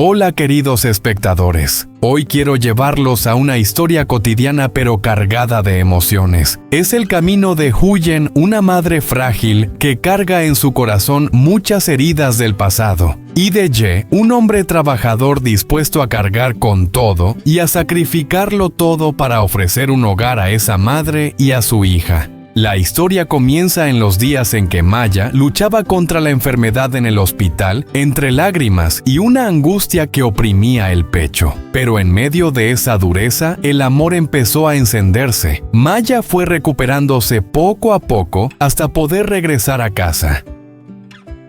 Hola queridos espectadores, hoy quiero llevarlos a una historia cotidiana pero cargada de emociones. Es el camino de Huyen, una madre frágil que carga en su corazón muchas heridas del pasado, y de Ye, un hombre trabajador dispuesto a cargar con todo y a sacrificarlo todo para ofrecer un hogar a esa madre y a su hija. La historia comienza en los días en que Maya luchaba contra la enfermedad en el hospital, entre lágrimas y una angustia que oprimía el pecho. Pero en medio de esa dureza, el amor empezó a encenderse. Maya fue recuperándose poco a poco hasta poder regresar a casa.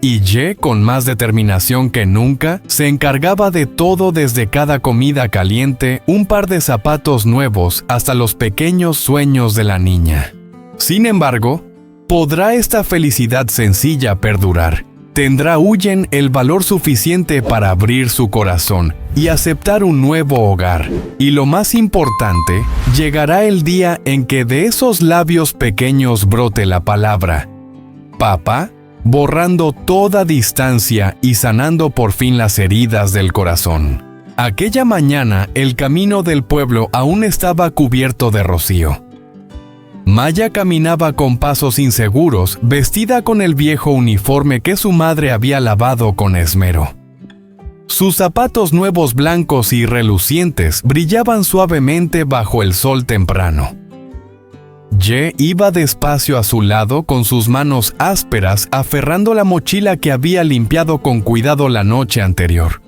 Y Ye, con más determinación que nunca, se encargaba de todo, desde cada comida caliente, un par de zapatos nuevos, hasta los pequeños sueños de la niña. Sin embargo, ¿podrá esta felicidad sencilla perdurar? ¿Tendrá Huyen el valor suficiente para abrir su corazón y aceptar un nuevo hogar? Y lo más importante, llegará el día en que de esos labios pequeños brote la palabra «Papá», borrando toda distancia y sanando por fin las heridas del corazón. Aquella mañana, el camino del pueblo aún estaba cubierto de rocío. Maya caminaba con pasos inseguros, vestida con el viejo uniforme que su madre había lavado con esmero. Sus zapatos nuevos blancos y relucientes brillaban suavemente bajo el sol temprano. Ye iba despacio a su lado, con sus manos ásperas aferrando la mochila que había limpiado con cuidado la noche anterior.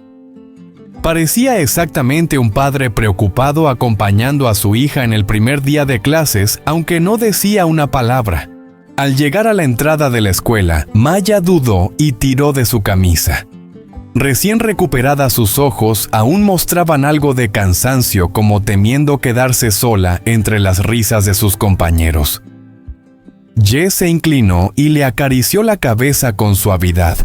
Parecía exactamente un padre preocupado acompañando a su hija en el primer día de clases, aunque no decía una palabra. Al llegar a la entrada de la escuela, Maya dudó y tiró de su camisa. Recién recuperadas, sus ojos aún mostraban algo de cansancio, como temiendo quedarse sola entre las risas de sus compañeros. Ye se inclinó y le acarició la cabeza con suavidad.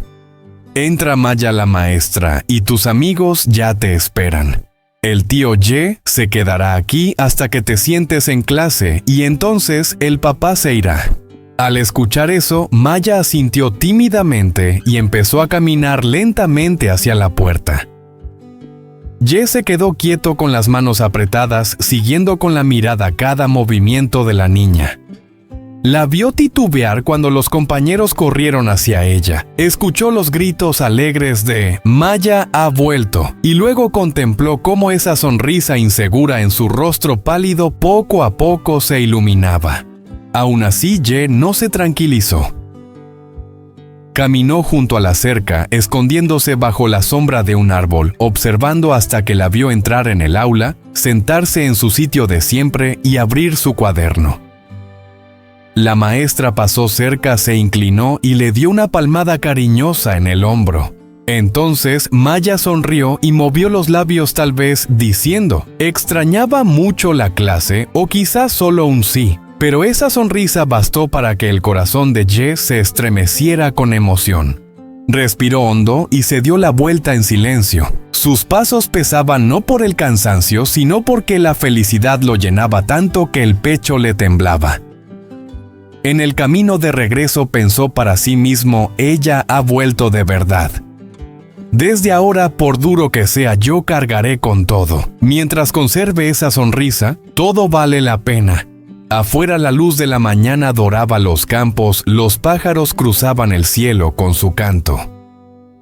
«Entra, Maya la maestra, y tus amigos ya te esperan. El tío Ye se quedará aquí hasta que te sientes en clase, y entonces el papá se irá». Al escuchar eso, Maya asintió tímidamente y empezó a caminar lentamente hacia la puerta. Ye se quedó quieto con las manos apretadas, siguiendo con la mirada cada movimiento de la niña. La vio titubear cuando los compañeros corrieron hacia ella. Escuchó los gritos alegres de «Maya ha vuelto», y luego contempló cómo esa sonrisa insegura en su rostro pálido poco a poco se iluminaba. Aún así, Ye no se tranquilizó. Caminó junto a la cerca, escondiéndose bajo la sombra de un árbol, observando hasta que la vio entrar en el aula, sentarse en su sitio de siempre y abrir su cuaderno. La maestra pasó cerca, se inclinó y le dio una palmada cariñosa en el hombro. Entonces Maya sonrió y movió los labios, tal vez diciendo: extrañaba mucho la clase, o quizás solo un sí. Pero esa sonrisa bastó para que el corazón de Ye se estremeciera con emoción. Respiró hondo y se dio la vuelta en silencio. Sus pasos pesaban no por el cansancio, sino porque la felicidad lo llenaba tanto que el pecho le temblaba. En el camino de regreso pensó para sí mismo: ella ha vuelto de verdad. Desde ahora, por duro que sea, yo cargaré con todo. Mientras conserve esa sonrisa, todo vale la pena. Afuera, la luz de la mañana doraba los campos, los pájaros cruzaban el cielo con su canto.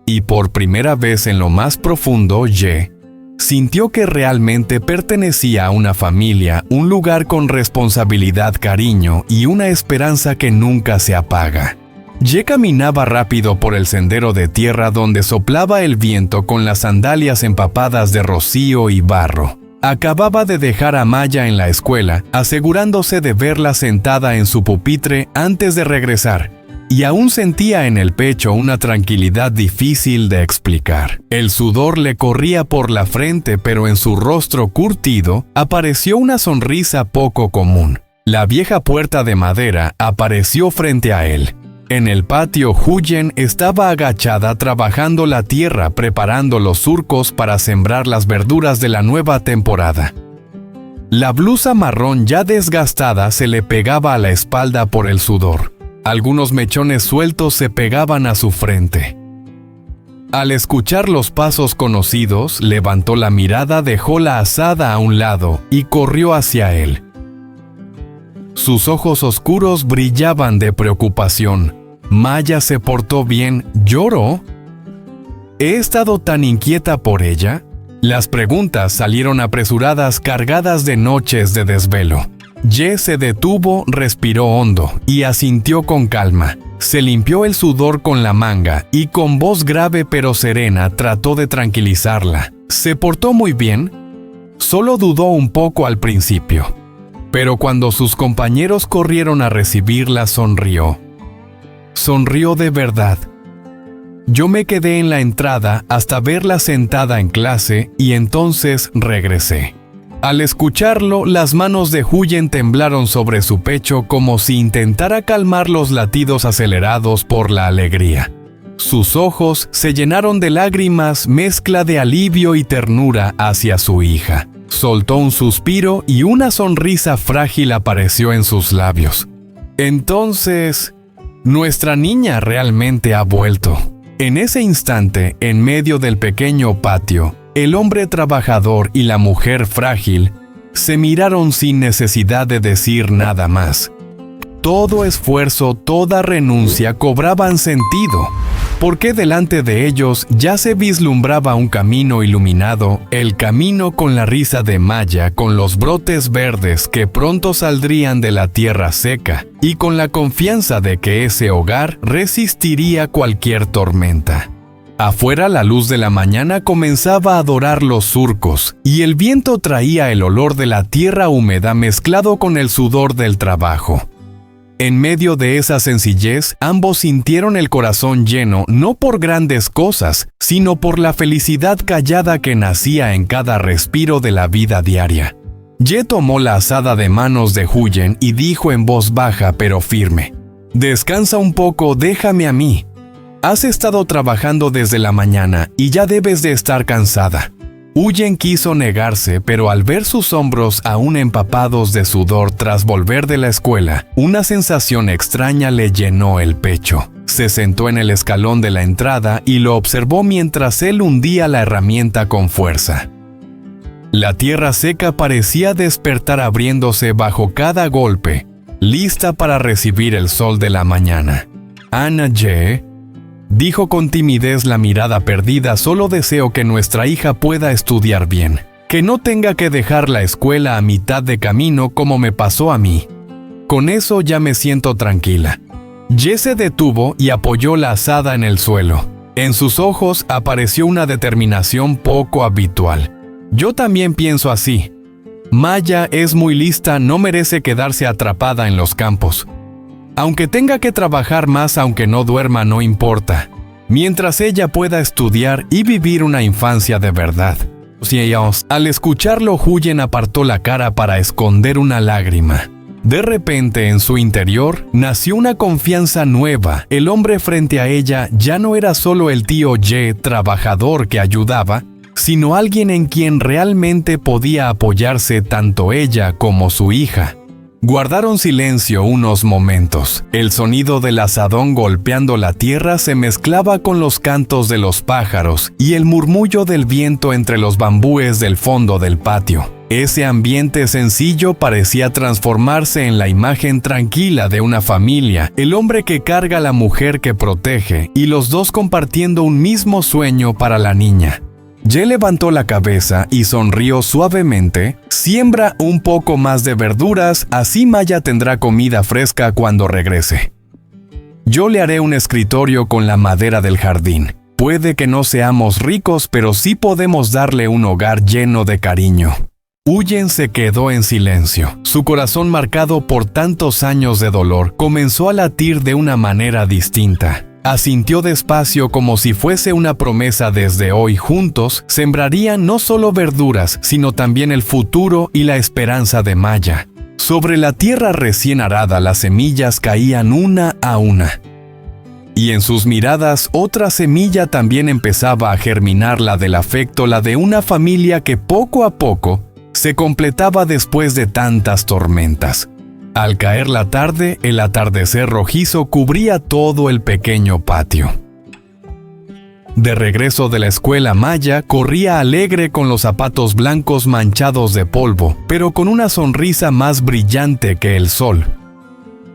Y por primera vez en lo más profundo, Ye sintió que realmente pertenecía a una familia, un lugar con responsabilidad, cariño y una esperanza que nunca se apaga. Ye caminaba rápido por el sendero de tierra donde soplaba el viento, con las sandalias empapadas de rocío y barro. Acababa de dejar a Maya en la escuela, asegurándose de verla sentada en su pupitre antes de regresar. Y aún sentía en el pecho una tranquilidad difícil de explicar. El sudor le corría por la frente, pero en su rostro curtido apareció una sonrisa poco común. La vieja puerta de madera apareció frente a él. En el patio, Huyen estaba agachada trabajando la tierra, preparando los surcos para sembrar las verduras de la nueva temporada. La blusa marrón ya desgastada se le pegaba a la espalda por el sudor. Algunos mechones sueltos se pegaban a su frente. Al escuchar los pasos conocidos, levantó la mirada, dejó la azada a un lado y corrió hacia él. Sus ojos oscuros brillaban de preocupación. ¿Maya se portó bien? ¿Lloró? ¿He estado tan inquieta por ella? Las preguntas salieron apresuradas, cargadas de noches de desvelo. Ye se detuvo, respiró hondo y asintió con calma. Se limpió el sudor con la manga y con voz grave pero serena trató de tranquilizarla. ¿Se portó muy bien? Solo dudó un poco al principio, pero cuando sus compañeros corrieron a recibirla, sonrió. Sonrió de verdad. Yo me quedé en la entrada hasta verla sentada en clase y entonces regresé. Al escucharlo, las manos de Huyen temblaron sobre su pecho como si intentara calmar los latidos acelerados por la alegría. Sus ojos se llenaron de lágrimas, mezcla de alivio y ternura hacia su hija. Soltó un suspiro y una sonrisa frágil apareció en sus labios. Entonces, nuestra niña realmente ha vuelto. En ese instante, en medio del pequeño patio, el hombre trabajador y la mujer frágil se miraron sin necesidad de decir nada más. Todo esfuerzo, toda renuncia cobraban sentido, porque delante de ellos ya se vislumbraba un camino iluminado, el camino con la risa de Maya, con los brotes verdes que pronto saldrían de la tierra seca, y con la confianza de que ese hogar resistiría cualquier tormenta. Afuera la luz de la mañana comenzaba a dorar los surcos, y el viento traía el olor de la tierra húmeda mezclado con el sudor del trabajo. En medio de esa sencillez, ambos sintieron el corazón lleno no por grandes cosas, sino por la felicidad callada que nacía en cada respiro de la vida diaria. Ye tomó la azada de manos de Huyen y dijo en voz baja pero firme: «Descansa un poco, déjame a mí. Has estado trabajando desde la mañana y ya debes de estar cansada». Huyen quiso negarse, pero al ver sus hombros aún empapados de sudor tras volver de la escuela, una sensación extraña le llenó el pecho. Se sentó en el escalón de la entrada y lo observó mientras él hundía la herramienta con fuerza. La tierra seca parecía despertar abriéndose bajo cada golpe, lista para recibir el sol de la mañana. «Ana Ye», dijo con timidez, la mirada perdida, «solo deseo que nuestra hija pueda estudiar bien, que no tenga que dejar la escuela a mitad de camino como me pasó a mí. Con eso ya me siento tranquila». Ye se detuvo y apoyó la azada en el suelo. En sus ojos apareció una determinación poco habitual. «Yo también pienso así. Maya es muy lista, no merece quedarse atrapada en los campos. Aunque tenga que trabajar más, aunque no duerma, no importa, mientras ella pueda estudiar y vivir una infancia de verdad». Al escucharlo, Huyen apartó la cara para esconder una lágrima. De repente, en su interior, nació una confianza nueva. El hombre frente a ella ya no era solo el tío Ye, trabajador que ayudaba, sino alguien en quien realmente podía apoyarse tanto ella como su hija. Guardaron silencio unos momentos. El sonido del azadón golpeando la tierra se mezclaba con los cantos de los pájaros y el murmullo del viento entre los bambúes del fondo del patio. Ese ambiente sencillo parecía transformarse en la imagen tranquila de una familia, el hombre que carga a la mujer que protege, y los dos compartiendo un mismo sueño para la niña. Ye levantó la cabeza y sonrió suavemente. «Siembra un poco más de verduras, así Maya tendrá comida fresca cuando regrese. Yo le haré un escritorio con la madera del jardín. Puede que no seamos ricos, pero sí podemos darle un hogar lleno de cariño». Huyen se quedó en silencio. Su corazón, marcado por tantos años de dolor, comenzó a latir de una manera distinta. Asintió despacio, como si fuese una promesa. Desde hoy juntos sembrarían no solo verduras, sino también el futuro y la esperanza de Maya. Sobre la tierra recién arada las semillas caían una a una. Y en sus miradas otra semilla también empezaba a germinar, la del afecto, la de una familia que poco a poco se completaba después de tantas tormentas. Al caer la tarde, el atardecer rojizo cubría todo el pequeño patio. De regreso de la escuela, Maya corría alegre con los zapatos blancos manchados de polvo, pero con una sonrisa más brillante que el sol.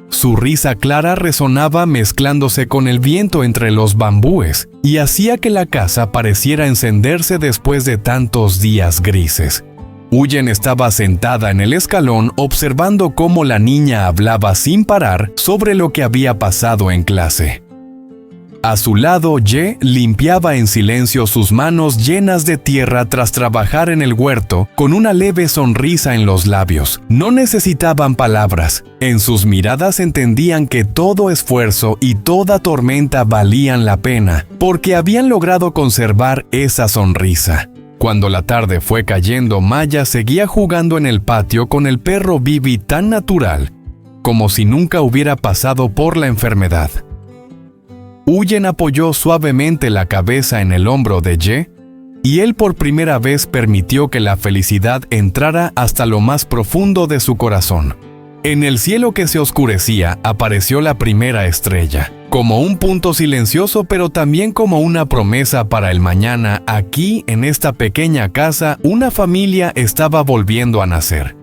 Su risa clara resonaba mezclándose con el viento entre los bambúes y hacía que la casa pareciera encenderse después de tantos días grises. Huyen estaba sentada en el escalón observando cómo la niña hablaba sin parar sobre lo que había pasado en clase. A su lado, Ye limpiaba en silencio sus manos llenas de tierra tras trabajar en el huerto, con una leve sonrisa en los labios. No necesitaban palabras. En sus miradas entendían que todo esfuerzo y toda tormenta valían la pena, porque habían logrado conservar esa sonrisa. Cuando la tarde fue cayendo, Maya seguía jugando en el patio con el perro Bibi tan natural, como si nunca hubiera pasado por la enfermedad. Huyen apoyó suavemente la cabeza en el hombro de Ye, y él por primera vez permitió que la felicidad entrara hasta lo más profundo de su corazón. En el cielo que se oscurecía apareció la primera estrella, como un punto silencioso pero también como una promesa para el mañana. Aquí, en esta pequeña casa, una familia estaba volviendo a nacer.